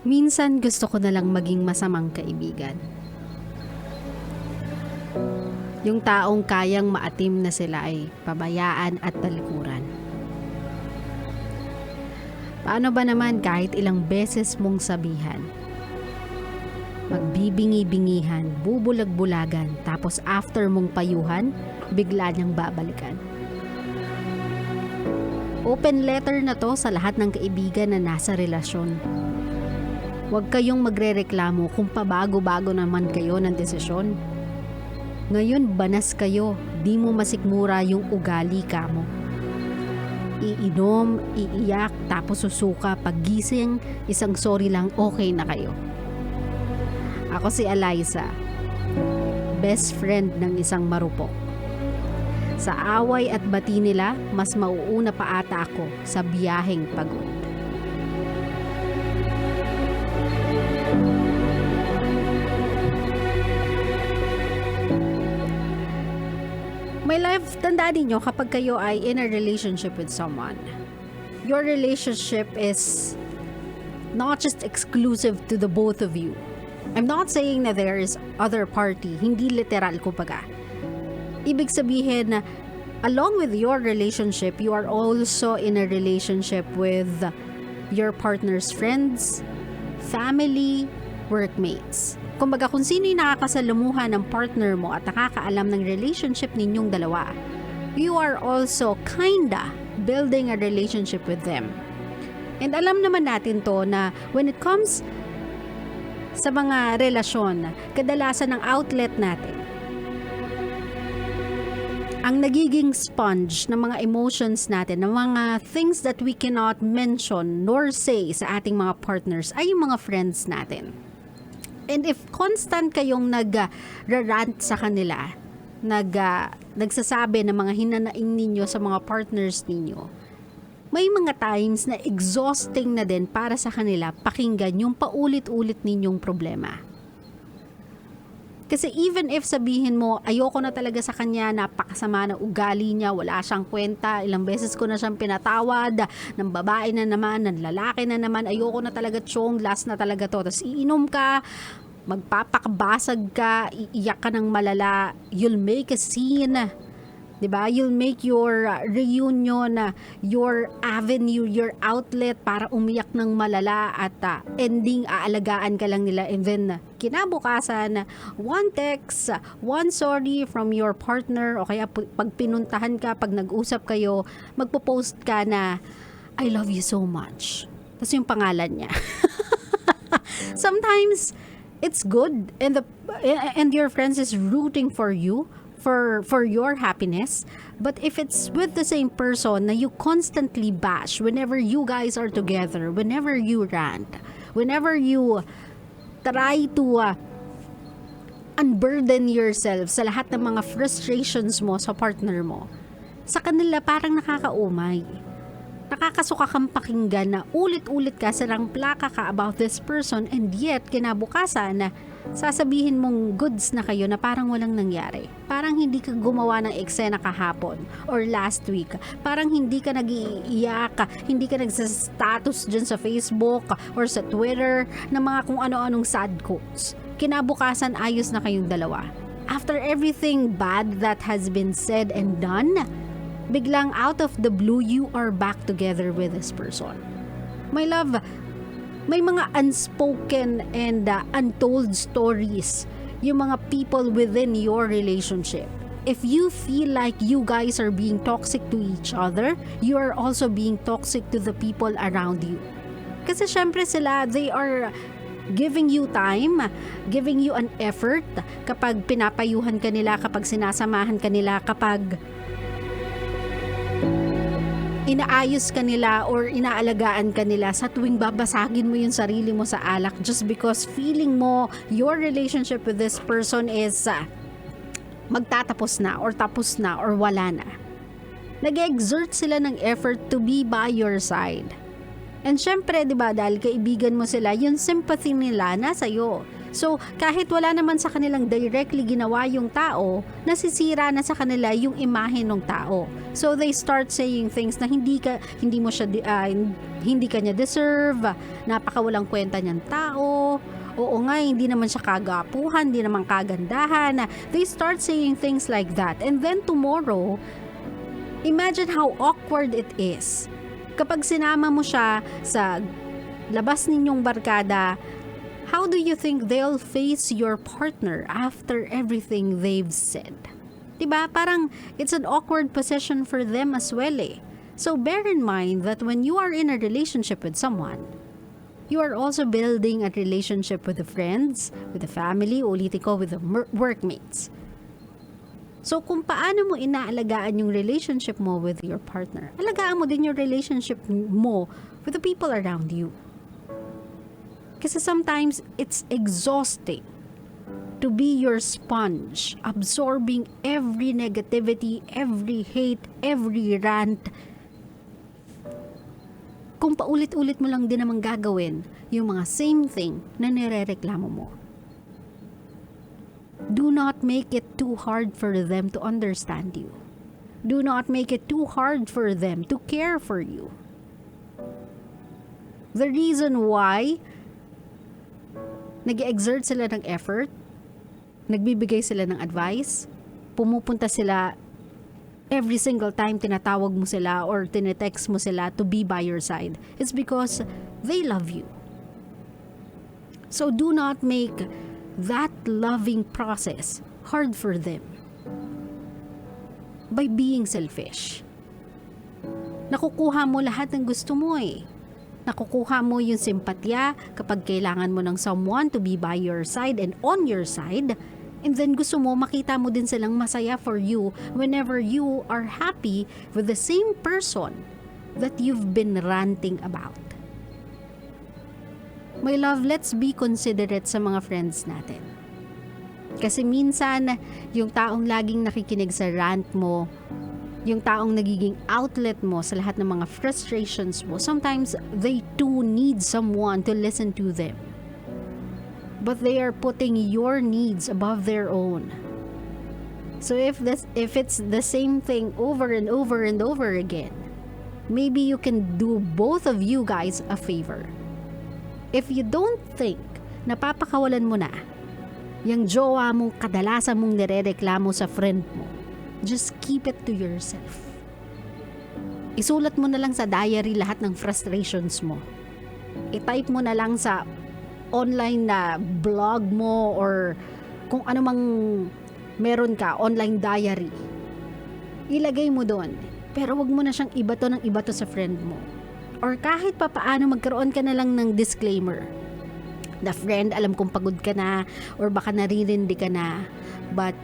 Minsan gusto ko na lang maging masamang kaibigan. Yung taong kayang maatim na sila ay pabayaan at talikuran. Paano ba naman kahit ilang beses mong sabihan? Magbibingi-bingihan, bubulag-bulagan, tapos after mong payuhan, bigla niyang babalikan. Open letter na to sa lahat ng kaibigan na nasa relasyon. Huwag kayong magrereklamo kung pabago-bago naman kayo ng desisyon. Ngayon banas kayo, di mo masikmura yung ugali ka mo. Iinom, iiyak, tapos susuka, paggising, isang sorry lang, okay na kayo. Ako si Eliza, best friend ng isang marupok. Sa away at bati nila, mas mauuna pa ata ako sa biyaheng pagod. My life, tandaan ninyo kapag kayo ay in a relationship with someone, your relationship is not just exclusive to the both of you. I'm not saying na there is other party, hindi literal kumbaga. Ibig sabihin na along with your relationship, you are also in a relationship with your partner's friends, family, workmates. Kumbaga kung sino yung nakakasalamuha ng partner mo at nakakaalam ng relationship ninyong dalawa, you are also kinda building a relationship with them. And alam naman natin to na when it comes sa mga relasyon, kadalasan ng outlet natin, ang nagiging sponge ng mga emotions natin, ng mga things that we cannot mention nor say sa ating mga partners ay yung mga friends natin. And if constant kayong nag-rant sa kanila, nagsasabi ng mga hinanaing ninyo sa mga partners ninyo, may mga times na exhausting na din para sa kanila pakinggan yung paulit-ulit ninyong problema. Kasi even if sabihin mo, ayoko na talaga sa kanya, napakasama na ugali niya, wala siyang kwenta, ilang beses ko na siyang pinatawad, ng babae na naman, ng lalaki na naman, ayoko na talaga chong, last na talaga to. Tapos iinom ka, magpapakabasag ka, iiyak ka ng malala, you'll make a scene. Diba? You'll make your reunion, your avenue, your outlet para umiyak ng malala at ending aalagaan ka lang nila, and then kinabukasan, one text, one sorry from your partner, o kaya pag pinuntahan ka, pag nag-usap kayo, magpo-post ka na I love you so much. Tapos yung pangalan niya. Sometimes it's good and your friends is rooting for you for your happiness, but if it's with the same person na you constantly bash whenever you guys are together, whenever you rant, whenever you try to unburden yourself sa lahat ng mga frustrations mo sa partner mo, sa kanila parang nakakaumay. Nakakasuka kang pakinggan na ulit-ulit ka sarang plaka ka about this person, and yet kinabukasan na sasabihin mong goods na kayo na parang walang nangyari. Parang hindi ka gumawa ng eksena kahapon or last week. Parang hindi ka nag-iiyak, hindi ka nagsastatus dyan sa Facebook or sa Twitter na mga kung ano-anong sad quotes. Kinabukasan ayos na kayong dalawa. After everything bad that has been said and done, biglang out of the blue, you are back together with this person. My love, may mga unspoken and untold stories yung mga people within your relationship. If you feel like you guys are being toxic to each other, you are also being toxic to the people around you. Kasi syempre sila, they are giving you time, giving you an effort kapag pinapayuhan ka nila, kapag sinasamahan ka nila, kapag inaayos ka nila or inaalagaan ka nila sa tuwing babasagin mo yung sarili mo sa alak just because feeling mo your relationship with this person is magtatapos na or tapos na or wala na. Nag-exert sila ng effort to be by your side. And syempre, di ba, dahil kaibigan mo sila, yung sympathy nila nasa iyo. So, kahit wala naman sa kanilang directly ginawa yung tao, nasisira na sa kanila yung imahe ng tao. So, they start saying things na hindi ka niya deserve, napakawalang kwenta niyang tao, oo nga, hindi naman siya kagapuhan, hindi naman kagandahan. They start saying things like that. And then tomorrow, imagine how awkward it is. Kapag sinama mo siya sa labas ninyong barkada, how do you think they'll face your partner after everything they've said? Diba? Parang it's an awkward position for them as well eh. So bear in mind that when you are in a relationship with someone, you are also building a relationship with the friends, with the family, ulitin ko, with the workmates. So kung paano mo inaalagaan yung relationship mo with your partner, alagaan mo din yung relationship mo with the people around you. Kasi sometimes it's exhausting to be your sponge, absorbing every negativity, every hate, every rant. Kung paulit-ulit mo lang din naman gagawin yung mga same thing na nirereklamo mo. Do not make it too hard for them to understand you. Do not make it too hard for them to care for you. The reason why nag-exert sila ng effort, nagbibigay sila ng advice, pumupunta sila every single time tinatawag mo sila or tinetext mo sila to be by your side, it's because they love you. So do not make that loving process hard for them by being selfish. Nakukuha mo lahat ng gusto mo eh. Nakukuha mo yung simpatya kapag kailangan mo ng someone to be by your side and on your side. And then gusto mo makita mo din silang masaya for you whenever you are happy with the same person that you've been ranting about. My love, let's be considerate sa mga friends natin. Kasi minsan, yung taong laging nakikinig sa rant mo, yung taong nagiging outlet mo sa lahat ng mga frustrations mo, sometimes they too need someone to listen to them. But they are putting your needs above their own. So if it's the same thing over and over and over again, maybe you can do both of you guys a favor. If you don't think na papakawalan mo na yung jowa mong kadalasan mong nirereklamo sa friend mo, just keep it to yourself. Isulat mo na lang sa diary lahat ng frustrations mo. I-type mo na lang sa online na blog mo or kung ano mang meron ka, online diary. Ilagay mo doon. Pero wag mo na siyang ibato ng ibato sa friend mo. Or kahit pa paano magkaroon ka na lang ng disclaimer. The friend, alam kong pagod ka na or baka naririndi ka na. But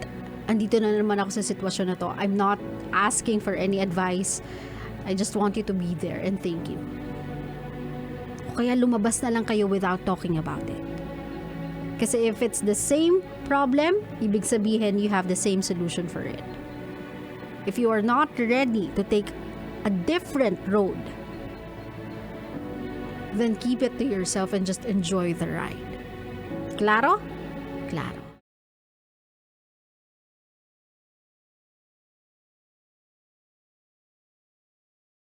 andito na naman ako sa sitwasyon na to. I'm not asking for any advice. I just want you to be there and thank you. O kaya lumabas na lang kayo without talking about it. Kasi if it's the same problem, ibig sabihin you have the same solution for it. If you are not ready to take a different road, then keep it to yourself and just enjoy the ride. Claro? Claro.